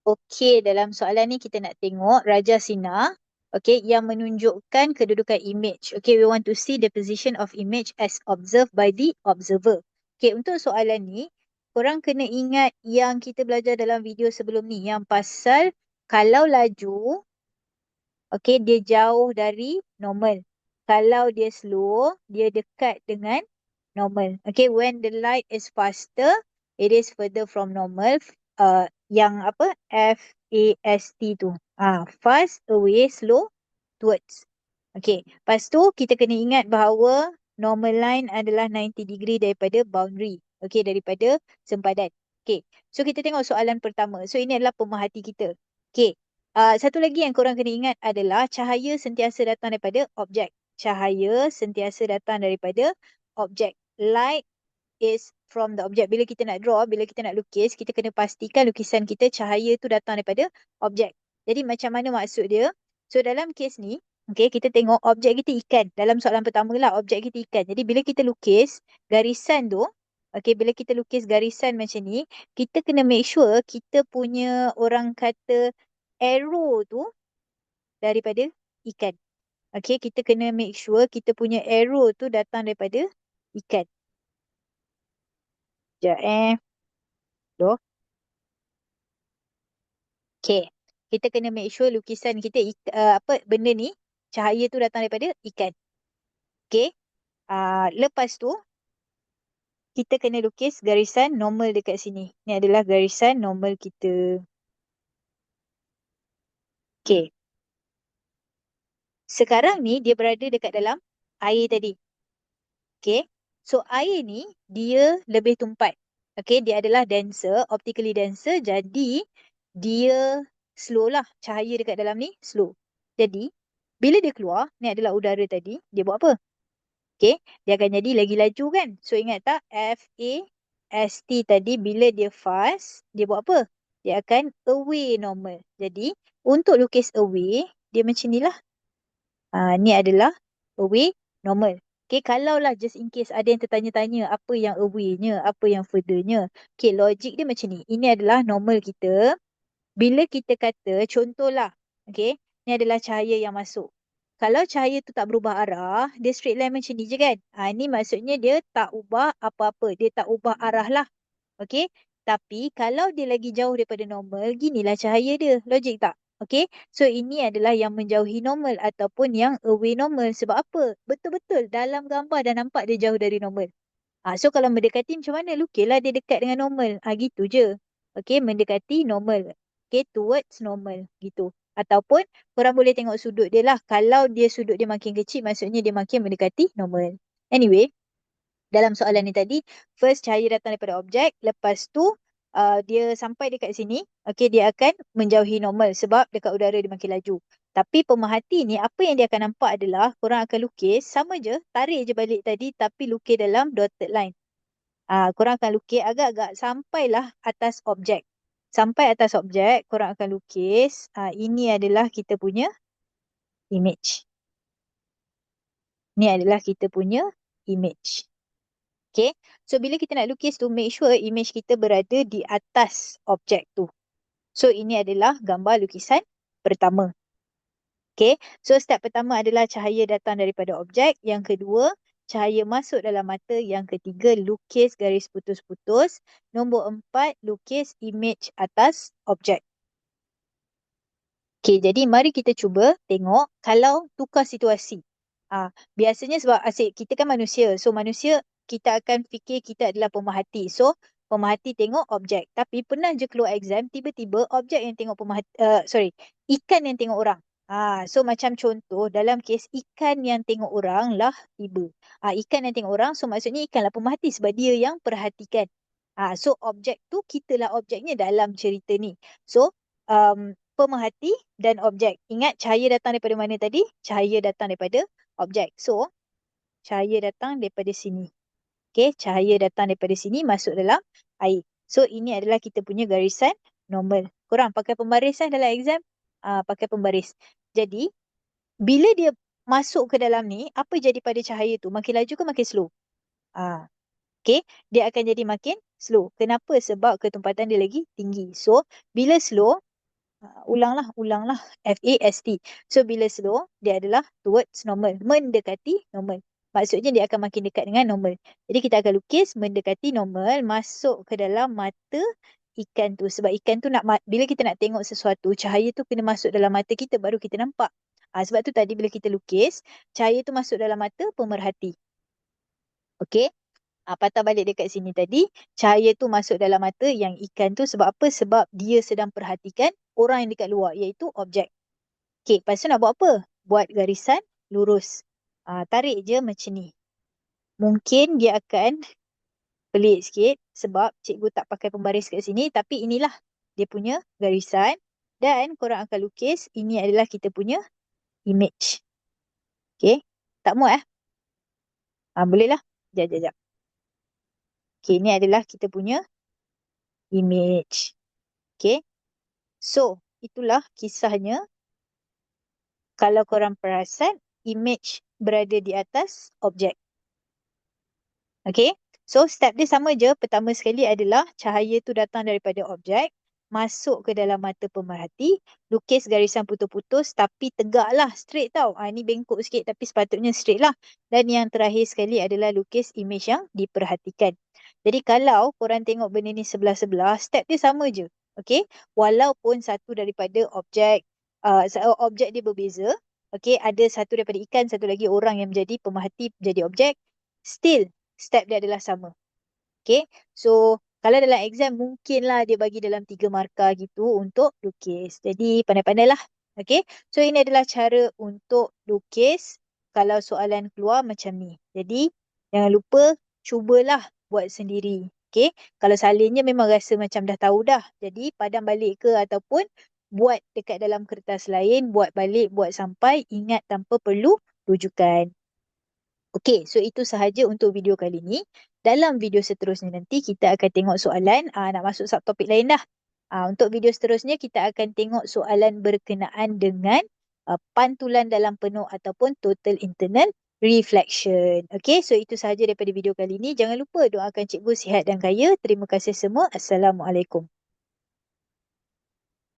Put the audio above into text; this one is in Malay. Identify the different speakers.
Speaker 1: Okey, dalam soalan ni kita nak tengok Raja sinar, okey, yang menunjukkan kedudukan image. Okey, we want to see the position of image as observed by the observer. Okey, untuk soalan ni, korang kena ingat yang kita belajar dalam video sebelum ni, yang pasal kalau laju, okey, dia jauh dari normal. Kalau dia slow, dia dekat dengan normal. Okay, when the light is faster, it is further from normal. Yang apa? FAST tu. Fast, away, slow, towards. Okay, lepas tu kita kena ingat bahawa normal line adalah 90 degree daripada boundary. Okay, daripada sempadan. Okay, so kita tengok soalan pertama. So ini adalah pemerhati kita. Okay, satu lagi yang korang kena ingat adalah cahaya sentiasa datang daripada objek. Cahaya sentiasa datang daripada objek. Light is from the object. Bila kita nak draw, bila kita nak lukis, kita kena pastikan lukisan kita cahaya tu datang daripada objek. Jadi macam mana maksud dia? So dalam kes ni, okay, kita tengok objek kita ikan. Dalam soalan pertama lah, objek kita ikan. Jadi bila kita lukis garisan tu, okay, bila kita lukis garisan macam ni, kita kena make sure kita punya orang kata arrow tu daripada ikan. Okay, kita kena make sure kita punya arrow tu datang daripada ikan. Sekejap Doh. Okay. Kita kena make sure lukisan kita, benda ni, cahaya tu datang daripada ikan. Okay. Lepas tu, kita kena lukis garisan normal dekat sini. Ni adalah garisan normal kita. Okay. Sekarang ni, dia berada dekat dalam air tadi. Okay. So, air ni, dia lebih tumpat. Okay. Dia adalah denser, optically denser. Jadi, dia slow lah. Cahaya dekat dalam ni, slow. Jadi, bila dia keluar, ni adalah udara tadi, dia buat apa? Okay, dia akan jadi lagi laju kan? So ingat tak FAST tadi bila dia fast, dia buat apa? Dia akan away normal. Jadi untuk lukis away, dia macam ni lah. Ni adalah away normal. Okay, kalau lah just in case ada yang tertanya-tanya apa yang away-nya, apa yang further-nya. Okay, logik dia macam ni. Ini adalah normal kita. Bila kita kata, contohlah, okay, ni adalah cahaya yang masuk. Kalau cahaya tu tak berubah arah, dia straight line macam ni je kan? Ni maksudnya dia tak ubah apa-apa. Dia tak ubah arah lah. Okay? Tapi kalau dia lagi jauh daripada normal, ginilah cahaya dia. Logik tak? Okay? So ini adalah yang menjauhi normal ataupun yang away normal. Sebab apa? Betul-betul dalam gambar dah nampak dia jauh dari normal. So kalau mendekati macam mana? Lukislah dia dekat dengan normal. Gitu je. Okay? Mendekati normal. Okay? Towards normal. Gitu. Ataupun korang boleh tengok sudut dia lah. Kalau dia sudut dia makin kecil, maksudnya dia makin mendekati normal. Anyway, dalam soalan ni tadi, first cahaya datang daripada objek. Lepas tu, dia sampai dekat sini. Okay, dia akan menjauhi normal sebab dekat udara dia makin laju. Tapi pemerhati ni, apa yang dia akan nampak adalah korang akan lukis, sama je, tarik je balik tadi tapi lukis dalam dotted line. Korang akan lukis agak-agak sampailah atas objek. Sampai atas objek, korang akan lukis. Ini adalah kita punya image. Ni adalah kita punya image. Okay. So, bila kita nak lukis tu, make sure image kita berada di atas objek tu. So, ini adalah gambar lukisan pertama. Okay. So, step pertama adalah cahaya datang daripada objek. Yang kedua, cahaya masuk dalam mata. Yang ketiga, lukis garis putus-putus. Nombor 4, lukis image atas objek. Okay, jadi mari kita cuba tengok kalau tukar situasi. Biasanya sebab asyik kita kan manusia. So, manusia kita akan fikir kita adalah pemerhati. So, pemerhati tengok objek. Tapi pernah je keluar exam, tiba-tiba objek yang tengok ikan yang tengok orang. So, macam contoh, dalam kes ikan yang tengok orang lah tiba. Ikan yang tengok orang, so maksudnya ikan lah pemerhati sebab dia yang perhatikan. So, objek tu, kita lah objeknya dalam cerita ni. So, pemerhati dan objek. Ingat cahaya datang daripada mana tadi? Cahaya datang daripada objek. So, cahaya datang daripada sini. Okay, cahaya datang daripada sini masuk dalam air. So, ini adalah kita punya garisan normal. Korang pakai pembaris dalam exam? Pakai pembaris. Jadi, bila dia masuk ke dalam ni, apa jadi pada cahaya tu? Makin laju ke makin slow? Okay, dia akan jadi makin slow. Kenapa? Sebab ketumpatan dia lagi tinggi. So, bila slow, Ulanglah. FAST. So, bila slow, dia adalah towards normal. Mendekati normal. Maksudnya dia akan makin dekat dengan normal. Jadi kita akan lukis mendekati normal masuk ke dalam mata ikan tu. Sebab ikan tu bila kita nak tengok sesuatu, cahaya tu kena masuk dalam mata kita baru kita nampak. Sebab tu tadi bila kita lukis, cahaya tu masuk dalam mata pemerhati. Okey. Patah balik dekat sini tadi, cahaya tu masuk dalam mata yang ikan tu sebab apa? Sebab dia sedang perhatikan orang yang dekat luar, iaitu objek. Okey, lepas tu nak buat apa? Buat garisan lurus. Tarik je macam ni. Mungkin dia akan pelik sikit sebab cikgu tak pakai pembaris kat sini, tapi inilah dia punya garisan dan korang akan lukis, ini adalah kita punya image. Okey, tak muat boleh lah. Sekejap. Okey, ini adalah kita punya image. Okey. So, itulah kisahnya. Kalau korang perasan, image berada di atas objek. Okey. So, step dia sama je. Pertama sekali adalah cahaya tu datang daripada objek, masuk ke dalam mata pemerhati, lukis garisan putus-putus tapi tegaklah, straight tau. Ni bengkok sikit tapi sepatutnya straight lah. Dan yang terakhir sekali adalah lukis image yang diperhatikan. Jadi kalau korang tengok benda ni sebelah-sebelah, step dia sama je. Okey. Walaupun satu daripada objek dia berbeza. Okey, ada satu daripada ikan, satu lagi orang yang menjadi pemerhati, menjadi objek. Still, step dia adalah sama. Okay. So, kalau dalam exam mungkinlah dia bagi dalam 3 markah gitu untuk lukis. Jadi, pandai-pandailah. Okay. So, ini adalah cara untuk lukis kalau soalan keluar macam ni. Jadi, jangan lupa cubalah buat sendiri. Okay. Kalau salinnya memang rasa macam dah tahu dah. Jadi, padam balik ke ataupun buat dekat dalam kertas lain, buat balik, buat sampai, ingat tanpa perlu rujukan. Okey, so itu sahaja untuk video kali ni. Dalam video seterusnya nanti kita akan tengok soalan, nak masuk subtopik lain dah. Untuk video seterusnya kita akan tengok soalan berkenaan dengan pantulan dalam penuh ataupun total internal reflection. Okey, so itu sahaja daripada video kali ni. Jangan lupa doakan cikgu sihat dan kaya. Terima kasih semua. Assalamualaikum.